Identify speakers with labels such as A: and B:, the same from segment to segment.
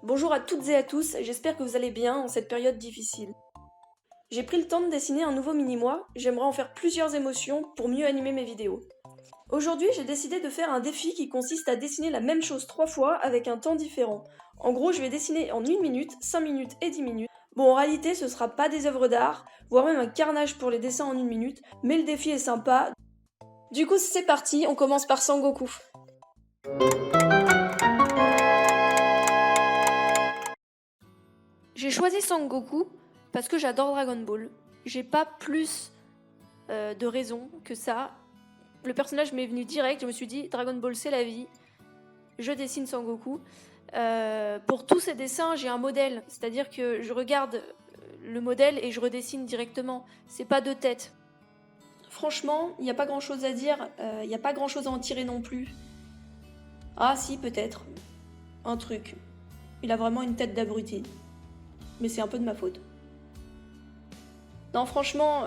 A: Bonjour à toutes et à tous, j'espère que vous allez bien en cette période difficile. J'ai pris le temps de dessiner un nouveau mini-moi, j'aimerais en faire plusieurs émotions pour mieux animer mes vidéos. Aujourd'hui, j'ai décidé de faire un défi qui consiste à dessiner la même chose 3 fois avec un temps différent. En gros, je vais dessiner en 1 minute, 5 minutes et 10 minutes. Bon, en réalité, ce sera pas des œuvres d'art, voire même un carnage pour les dessins en 1 minute, mais le défi est sympa. Du coup, c'est parti, on commence par Sangoku. J'ai choisi Sangoku parce que j'adore Dragon Ball. J'ai pas plus de raison que ça. Le personnage m'est venu direct, je me suis dit Dragon Ball c'est la vie, je dessine Sangoku. Pour tous ces dessins, j'ai un modèle, c'est-à-dire que je regarde le modèle et je redessine directement. C'est pas de tête. Franchement, il n'y a pas grand-chose à dire, il n'y a pas grand-chose à en tirer non plus. Ah si, peut-être. Un truc. Il a vraiment une tête d'abruti. Mais c'est un peu de ma faute. Non, franchement,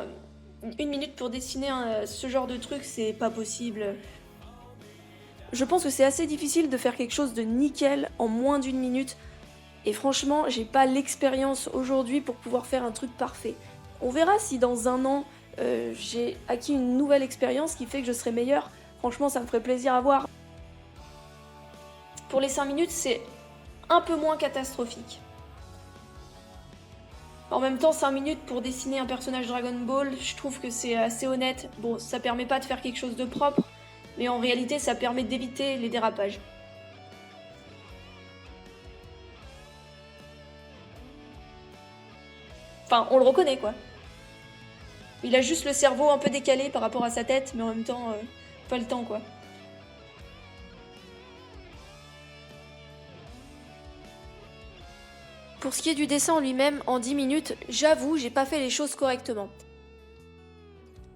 A: 1 minute pour dessiner ce genre de truc, c'est pas possible. Je pense que c'est assez difficile de faire quelque chose de nickel en moins d'1 minute. Et franchement, j'ai pas l'expérience aujourd'hui pour pouvoir faire un truc parfait. On verra si dans un an, j'ai acquis une nouvelle expérience qui fait que je serai meilleure. Franchement, ça me ferait plaisir à voir. Pour les 5 minutes, c'est un peu moins catastrophique. En même temps, 5 minutes pour dessiner un personnage Dragon Ball, je trouve que c'est assez honnête. Bon, ça permet pas de faire quelque chose de propre, mais en réalité, ça permet d'éviter les dérapages. Enfin, on le reconnaît, quoi. Il a juste le cerveau un peu décalé par rapport à sa tête, mais en même temps, pas le temps, quoi. Pour ce qui est du dessin en lui-même, en 10 minutes, j'avoue, j'ai pas fait les choses correctement.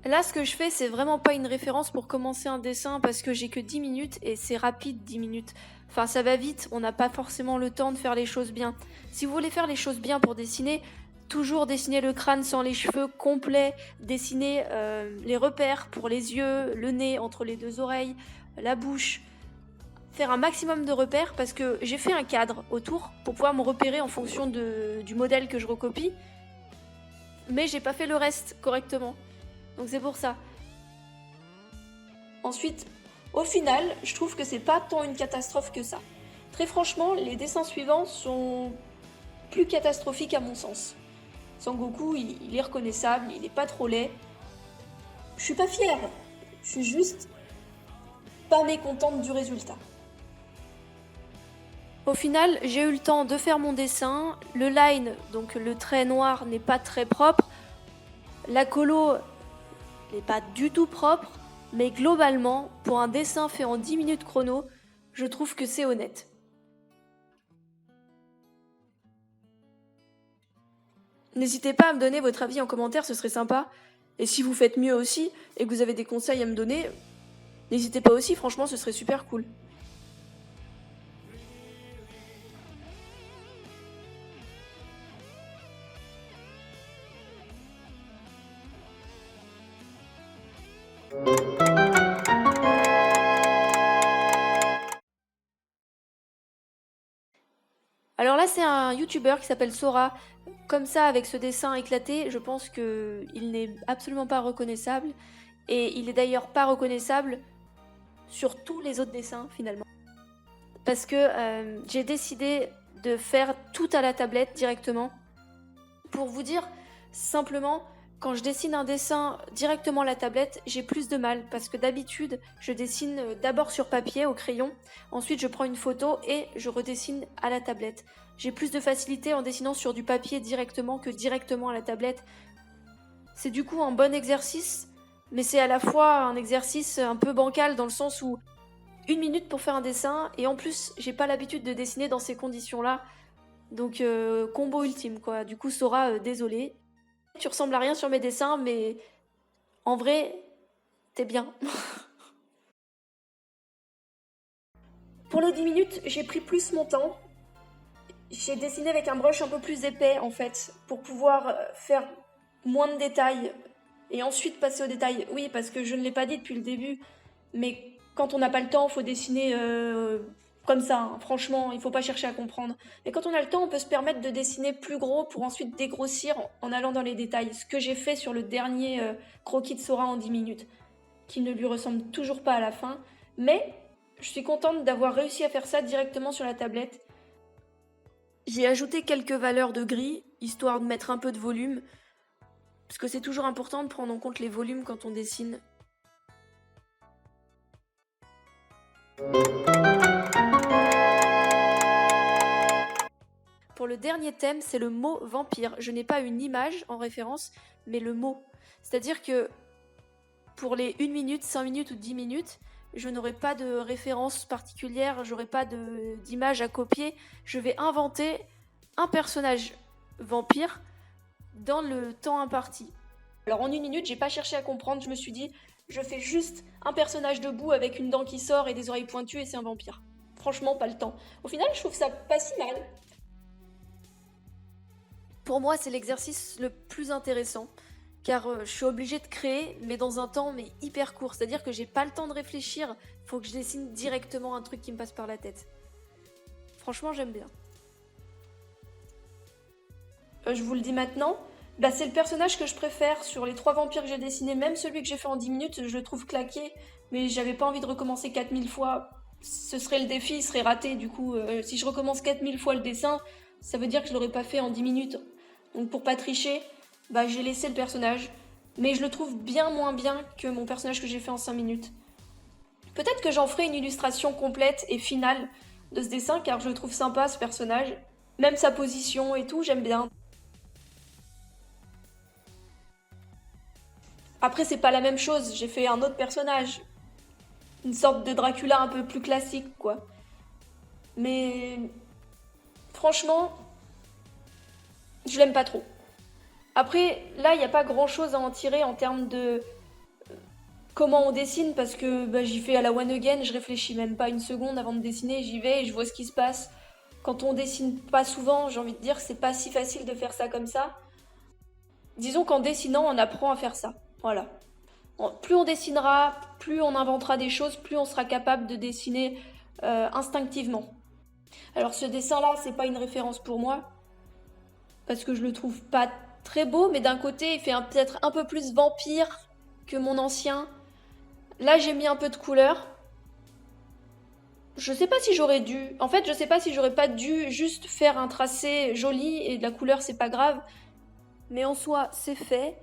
A: Là, ce que je fais, c'est vraiment pas une référence pour commencer un dessin parce que j'ai que 10 minutes et c'est rapide 10 minutes. Enfin, ça va vite, on n'a pas forcément le temps de faire les choses bien. Si vous voulez faire les choses bien pour dessiner, toujours dessiner le crâne sans les cheveux complet, dessiner les repères pour les yeux, le nez entre les deux oreilles, la bouche. Faire un maximum de repères parce que j'ai fait un cadre autour pour pouvoir me repérer en fonction du modèle que je recopie. Mais j'ai pas fait le reste correctement. Donc c'est pour ça. Ensuite, au final, je trouve que c'est pas tant une catastrophe que ça. Très franchement, les dessins suivants sont plus catastrophiques à mon sens. Sangoku, il est reconnaissable, il est pas trop laid. Je suis pas fière, je suis juste pas mécontente du résultat. Au final, j'ai eu le temps de faire mon dessin. Le line, donc le trait noir, n'est pas très propre. La colo n'est pas du tout propre. Mais globalement, pour un dessin fait en 10 minutes chrono, je trouve que c'est honnête. N'hésitez pas à me donner votre avis en commentaire, ce serait sympa. Et si vous faites mieux aussi, et que vous avez des conseils à me donner, n'hésitez pas aussi, franchement, ce serait super cool. Alors là, c'est un youtubeur qui s'appelle Sora. Comme ça, avec ce dessin éclaté, je pense qu'il n'est absolument pas reconnaissable. Et il est d'ailleurs pas reconnaissable sur tous les autres dessins, finalement. Parce que j'ai décidé de faire tout à la tablette directement. Pour vous dire, simplement, quand je dessine un dessin directement à la tablette, j'ai plus de mal parce que d'habitude, je dessine d'abord sur papier au crayon, ensuite je prends une photo et je redessine à la tablette. J'ai plus de facilité en dessinant sur du papier directement que directement à la tablette. C'est du coup un bon exercice, mais c'est à la fois un exercice un peu bancal dans le sens où 1 minute pour faire un dessin et en plus, j'ai pas l'habitude de dessiner dans ces conditions-là. Donc combo ultime quoi. Du coup Sora, désolé. Tu ressembles à rien sur mes dessins, mais en vrai, t'es bien. Pour les 10 minutes, j'ai pris plus mon temps. J'ai dessiné avec un brush un peu plus épais en fait, pour pouvoir faire moins de détails et ensuite passer aux détails. Oui, parce que je ne l'ai pas dit depuis le début, mais quand on n'a pas le temps, il faut dessiner comme ça, hein. Franchement, il faut pas chercher à comprendre. Mais quand on a le temps, on peut se permettre de dessiner plus gros pour ensuite dégrossir en allant dans les détails. Ce que j'ai fait sur le dernier croquis de Sora en 10 minutes, qui ne lui ressemble toujours pas à la fin. Mais je suis contente d'avoir réussi à faire ça directement sur la tablette. J'ai ajouté quelques valeurs de gris, histoire de mettre un peu de volume, parce que c'est toujours important de prendre en compte les volumes quand on dessine. Pour le dernier thème, c'est le mot vampire. Je n'ai pas une image en référence, mais le mot. C'est-à-dire que pour les 1 minute, 5 minutes ou 10 minutes, je n'aurai pas de référence particulière, j'aurai pas d'image à copier. Je vais inventer un personnage vampire dans le temps imparti. Alors en 1 minute, j'ai pas cherché à comprendre, je me suis dit, je fais juste un personnage debout avec une dent qui sort et des oreilles pointues et c'est un vampire. Franchement, pas le temps. Au final, je trouve ça pas si mal. Pour moi, c'est l'exercice le plus intéressant, car je suis obligée de créer, mais dans un temps hyper court. C'est-à-dire que j'ai pas le temps de réfléchir, faut que je dessine directement un truc qui me passe par la tête. Franchement, j'aime bien. Je vous le dis maintenant, c'est le personnage que je préfère sur les 3 vampires que j'ai dessinés, même celui que j'ai fait en 10 minutes, je le trouve claqué, mais j'avais pas envie de recommencer 4000 fois. Ce serait le défi, il serait raté, du coup, si je recommence 4000 fois le dessin, ça veut dire que je l'aurais pas fait en 10 minutes. Donc pour pas tricher, j'ai laissé le personnage, mais je le trouve bien moins bien que mon personnage que j'ai fait en 5 minutes. Peut-être que j'en ferai une illustration complète et finale de ce dessin, car je le trouve sympa ce personnage, même sa position et tout, j'aime bien. Après, c'est pas la même chose, j'ai fait un autre personnage, une sorte de Dracula un peu plus classique, quoi. Mais franchement, je l'aime pas trop. Après, là, il n'y a pas grand chose à en tirer en termes de comment on dessine, parce que j'y fais à la one again, je réfléchis même pas une seconde avant de dessiner, j'y vais et je vois ce qui se passe. Quand on dessine pas souvent, j'ai envie de dire, c'est pas si facile de faire ça comme ça. Disons qu'en dessinant, on apprend à faire ça. Voilà. Plus on dessinera, plus on inventera des choses, plus on sera capable de dessiner instinctivement. Alors ce dessin-là, c'est pas une référence pour moi, parce que je le trouve pas très beau, mais d'un côté, il fait peut-être un peu plus vampire que mon ancien. Là, j'ai mis un peu de couleur. Je sais pas si j'aurais dû. En fait, je sais pas si j'aurais pas dû juste faire un tracé joli et de la couleur, c'est pas grave. Mais en soi, c'est fait.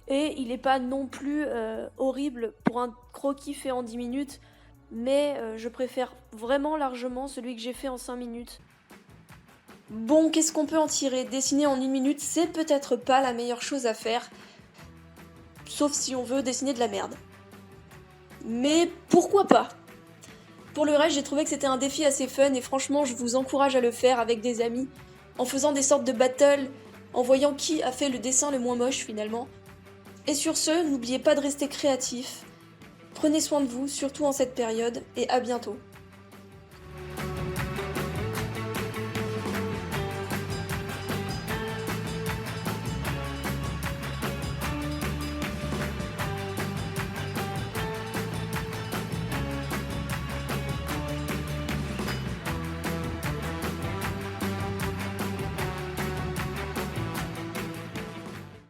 A: Et il est pas non plus horrible pour un croquis fait en 10 minutes. Mais je préfère vraiment largement celui que j'ai fait en 5 minutes. Bon, qu'est-ce qu'on peut en tirer? Dessiner en 1 minute, c'est peut-être pas la meilleure chose à faire. Sauf si on veut dessiner de la merde. Mais pourquoi pas? Pour le reste, j'ai trouvé que c'était un défi assez fun et franchement, je vous encourage à le faire avec des amis, en faisant des sortes de battles, en voyant qui a fait le dessin le moins moche finalement. Et sur ce, n'oubliez pas de rester créatif. Prenez soin de vous, surtout en cette période, et à bientôt.